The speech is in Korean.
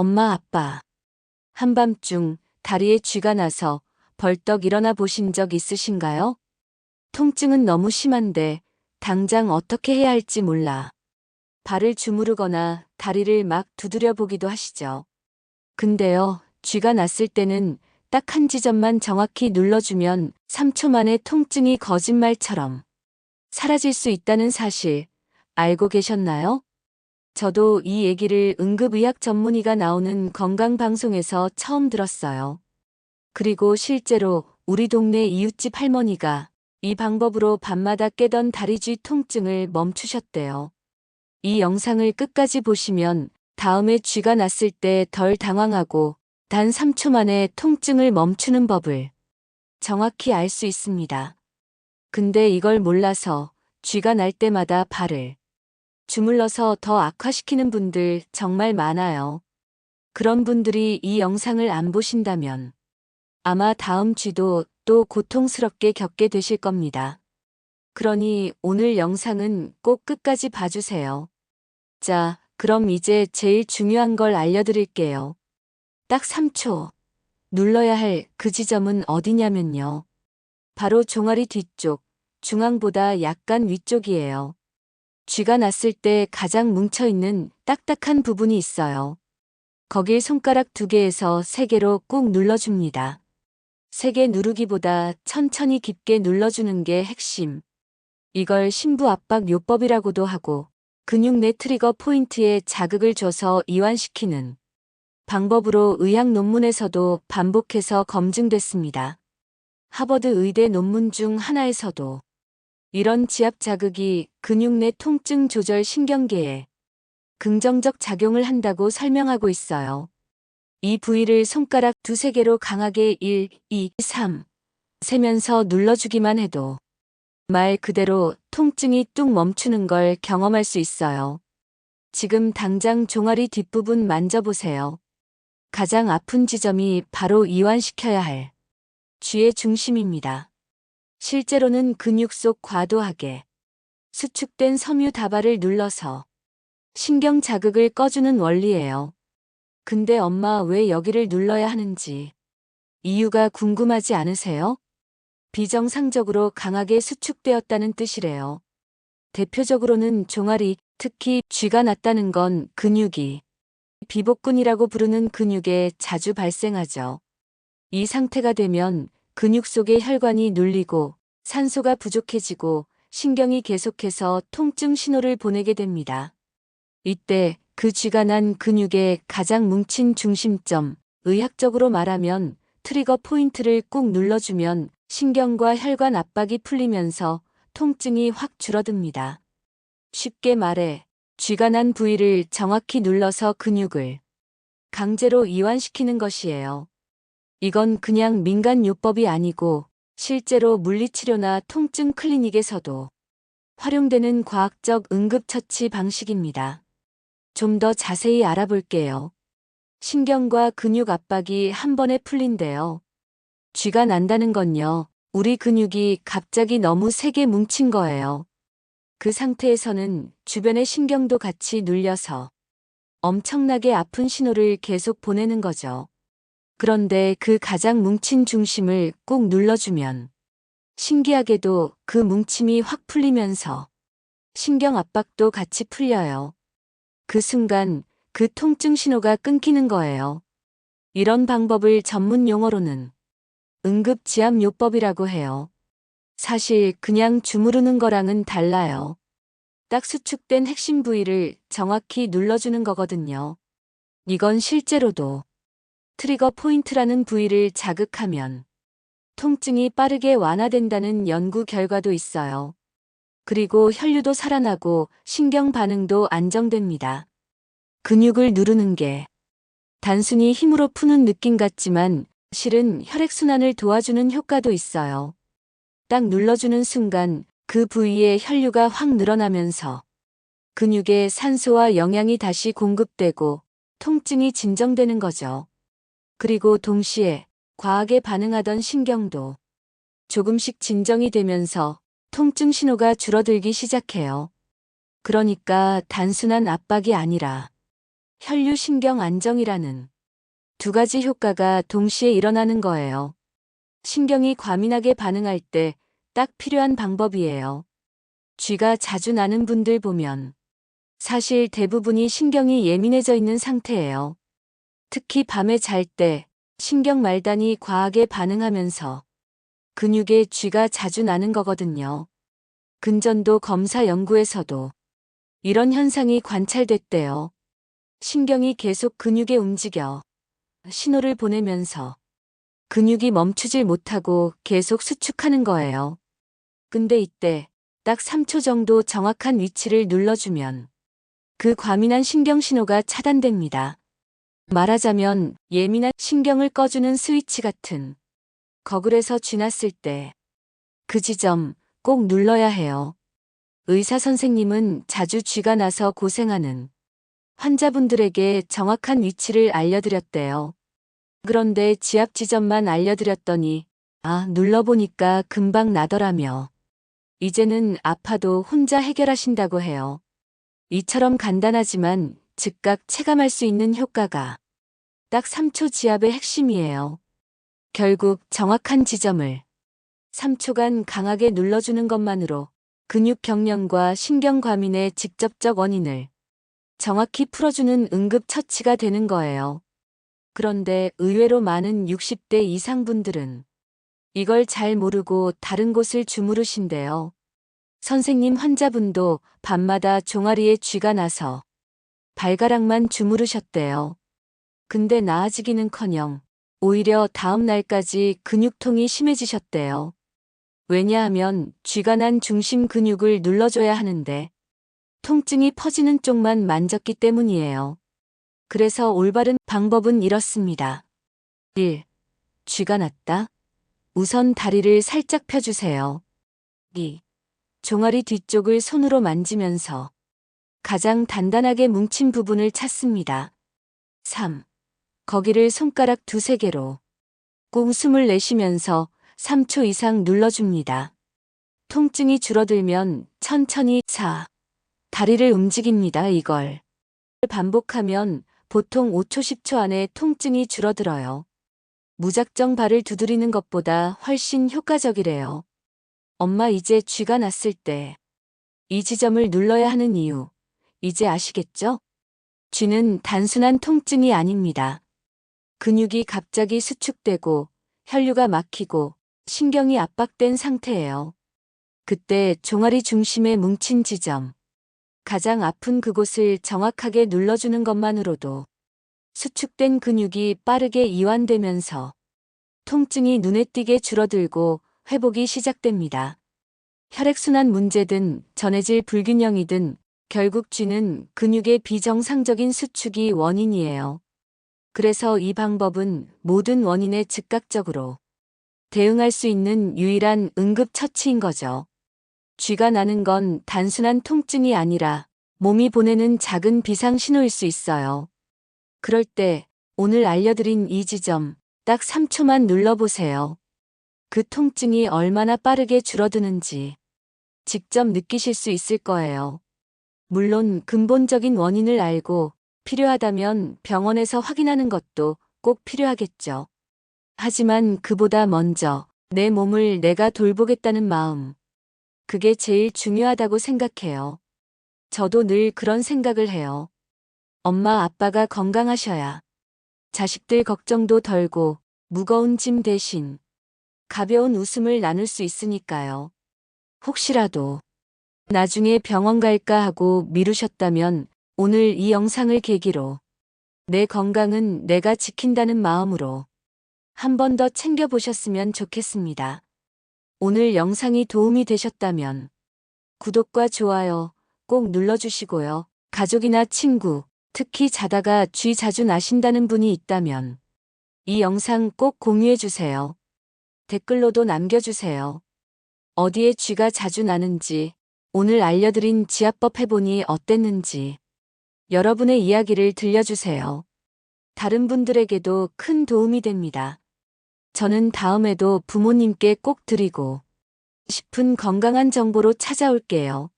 엄마, 아빠. 한밤중 다리에 쥐가 나서 벌떡 일어나 보신 적 있으신가요? 통증은 너무 심한데 당장 어떻게 해야 할지 몰라. 발을 주무르거나 다리를 막 두드려 보기도 하시죠. 근데요, 쥐가 났을 때는 딱 한 지점만 정확히 눌러주면 3초 만에 통증이 거짓말처럼 사라질 수 있다는 사실 알고 계셨나요? 저도 이 얘기를 응급의학 전문의가 나오는 건강방송에서 처음 들었어요. 그리고 실제로 우리 동네 이웃집 할머니가 이 방법으로 밤마다 깨던 다리쥐 통증을 멈추셨대요. 이 영상을 끝까지 보시면 다음에 쥐가 났을 때 덜 당황하고 단 3초 만에 통증을 멈추는 법을 정확히 알 수 있습니다. 근데 이걸 몰라서 쥐가 날 때마다 발을 주물러서 더 악화시키는 분들 정말 많아요. 그런 분들이 이 영상을 안 보신다면 아마 다음 쥐도 또 고통스럽게 겪게 되실 겁니다. 그러니 오늘 영상은 꼭 끝까지 봐주세요. 자, 그럼 이제 제일 중요한 걸 알려드릴게요. 딱 3초 눌러야 할 그 지점은 어디냐면요. 바로 종아리 뒤쪽, 중앙보다 약간 위쪽이에요. 쥐가 났을 때 가장 뭉쳐있는 딱딱한 부분이 있어요. 거길 손가락 2개에서 3개로 꾹 눌러줍니다. 3개 누르기보다 천천히 깊게 눌러주는 게 핵심. 이걸 심부압박요법이라고도 하고 근육 내 트리거 포인트에 자극을 줘서 이완시키는 방법으로 의학 논문에서도 반복해서 검증됐습니다. 하버드 의대 논문 중 하나에서도 이런 지압 자극이 근육 내 통증 조절 신경계에 긍정적 작용을 한다고 설명하고 있어요. 이 부위를 손가락 2~3개로 강하게 1, 2, 3 세면서 눌러주기만 해도 말 그대로 통증이 뚝 멈추는 걸 경험할 수 있어요. 지금 당장 종아리 뒷부분 만져보세요. 가장 아픈 지점이 바로 이완시켜야 할 쥐의 중심입니다. 실제로는 근육 속 과도하게 수축된 섬유 다발을 눌러서 신경 자극을 꺼주는 원리예요. 근데 엄마 왜 여기를 눌러야 하는지 이유가 궁금하지 않으세요? 비정상적으로 강하게 수축되었다는 뜻이래요. 대표적으로는 종아리, 특히 쥐가 났다는 건 근육이 비복근이라고 부르는 근육에 자주 발생하죠. 이 상태가 되면 근육 속의 혈관이 눌리고 산소가 부족해지고 신경이 계속해서 통증 신호를 보내게 됩니다. 이때 그 쥐가 난 근육의 가장 뭉친 중심점, 의학적으로 말하면 트리거 포인트를 꾹 눌러주면 신경과 혈관 압박이 풀리면서 통증이 확 줄어듭니다. 쉽게 말해 쥐가 난 부위를 정확히 눌러서 근육을 강제로 이완시키는 것이에요. 이건 그냥 민간요법이 아니고 실제로 물리치료나 통증 클리닉에서도 활용되는 과학적 응급처치 방식입니다. 좀 더 자세히 알아볼게요. 신경과 근육 압박이 한 번에 풀린대요. 쥐가 난다는 건요, 우리 근육이 갑자기 너무 세게 뭉친 거예요. 그 상태에서는 주변의 신경도 같이 눌려서 엄청나게 아픈 신호를 계속 보내는 거죠. 그런데 그 가장 뭉친 중심을 꾹 눌러주면 신기하게도 그 뭉침이 확 풀리면서 신경 압박도 같이 풀려요. 그 순간 그 통증 신호가 끊기는 거예요. 이런 방법을 전문 용어로는 응급지압요법이라고 해요. 사실 그냥 주무르는 거랑은 달라요. 딱 수축된 핵심 부위를 정확히 눌러주는 거거든요. 이건 실제로도 트리거 포인트라는 부위를 자극하면 통증이 빠르게 완화된다는 연구 결과도 있어요. 그리고 혈류도 살아나고 신경 반응도 안정됩니다. 근육을 누르는 게 단순히 힘으로 푸는 느낌 같지만 실은 혈액순환을 도와주는 효과도 있어요. 딱 눌러주는 순간 그 부위의 혈류가 확 늘어나면서 근육에 산소와 영양이 다시 공급되고 통증이 진정되는 거죠. 그리고 동시에 과하게 반응하던 신경도 조금씩 진정이 되면서 통증 신호가 줄어들기 시작해요. 그러니까 단순한 압박이 아니라 혈류신경 안정이라는 두 가지 효과가 동시에 일어나는 거예요. 신경이 과민하게 반응할 때 딱 필요한 방법이에요. 쥐가 자주 나는 분들 보면 사실 대부분이 신경이 예민해져 있는 상태예요. 특히 밤에 잘 때 신경 말단이 과하게 반응하면서 근육에 쥐가 자주 나는 거거든요. 근전도 검사 연구에서도 이런 현상이 관찰됐대요. 신경이 계속 근육에 움직여 신호를 보내면서 근육이 멈추질 못하고 계속 수축하는 거예요. 근데 이때 딱 3초 정도 정확한 위치를 눌러주면 그 과민한 신경 신호가 차단됩니다. 말하자면 예민한 신경을 꺼주는 스위치 같은 거울에서 쥐났을 때 그 지점 꼭 눌러야 해요. 의사 선생님은 자주 쥐가 나서 고생하는 환자분들에게 정확한 위치를 알려드렸대요. 그런데 지압 지점만 알려드렸더니 눌러보니까 금방 나더라며. 이제는 아파도 혼자 해결하신다고 해요. 이처럼 간단하지만 즉각 체감할 수 있는 효과가 딱 3초 지압의 핵심이에요. 결국 정확한 지점을 3초간 강하게 눌러주는 것만으로 근육 경련과 신경 과민의 직접적 원인을 정확히 풀어주는 응급 처치가 되는 거예요. 그런데 의외로 많은 60대 이상 분들은 이걸 잘 모르고 다른 곳을 주무르신대요. 선생님 환자분도 밤마다 종아리에 쥐가 나서 발가락만 주무르셨대요. 근데 나아지기는커녕 오히려 다음 날까지 근육통이 심해지셨대요. 왜냐하면 쥐가 난 중심 근육을 눌러줘야 하는데 통증이 퍼지는 쪽만 만졌기 때문이에요. 그래서 올바른 방법은 이렇습니다. 1. 쥐가 났다. 우선 다리를 살짝 펴주세요. 2. 종아리 뒤쪽을 손으로 만지면서 가장 단단하게 뭉친 부분을 찾습니다. 3. 거기를 손가락 2-3개로 꼭 숨을 내쉬면서 3초 이상 눌러줍니다. 통증이 줄어들면 천천히 4. 다리를 움직입니다. 이걸 반복하면 보통 5초 10초 안에 통증이 줄어들어요. 무작정 발을 두드리는 것보다 훨씬 효과적이래요. 엄마 이제 쥐가 났을 때 이 지점을 눌러야 하는 이유 이제 아시겠죠? 쥐는 단순한 통증이 아닙니다. 근육이 갑자기 수축되고 혈류가 막히고 신경이 압박된 상태예요. 그때 종아리 중심에 뭉친 지점, 가장 아픈 그곳을 정확하게 눌러주는 것만으로도 수축된 근육이 빠르게 이완되면서 통증이 눈에 띄게 줄어들고 회복이 시작됩니다. 혈액순환 문제든 전해질 불균형이든 결국 쥐는 근육의 비정상적인 수축이 원인이에요. 그래서 이 방법은 모든 원인에 즉각적으로 대응할 수 있는 유일한 응급처치인 거죠. 쥐가 나는 건 단순한 통증이 아니라 몸이 보내는 작은 비상신호일 수 있어요. 그럴 때 오늘 알려드린 이 지점 딱 3초만 눌러보세요. 그 통증이 얼마나 빠르게 줄어드는지 직접 느끼실 수 있을 거예요. 물론 근본적인 원인을 알고 필요하다면 병원에서 확인하는 것도 꼭 필요하겠죠. 하지만 그보다 먼저 내 몸을 내가 돌보겠다는 마음, 그게 제일 중요하다고 생각해요. 저도 늘 그런 생각을 해요. 엄마 아빠가 건강하셔야 자식들 걱정도 덜고 무거운 짐 대신 가벼운 웃음을 나눌 수 있으니까요. 혹시라도 나중에 병원 갈까 하고 미루셨다면 오늘 이 영상을 계기로 내 건강은 내가 지킨다는 마음으로 한 번 더 챙겨보셨으면 좋겠습니다. 오늘 영상이 도움이 되셨다면 구독과 좋아요 꼭 눌러주시고요. 가족이나 친구, 특히 자다가 쥐 자주 나신다는 분이 있다면 이 영상 꼭 공유해주세요. 댓글로도 남겨주세요. 어디에 쥐가 자주 나는지, 오늘 알려드린 지압법 해보니 어땠는지 여러분의 이야기를 들려주세요. 다른 분들에게도 큰 도움이 됩니다. 저는 다음에도 부모님께 꼭 드리고 싶은 건강한 정보로 찾아올게요.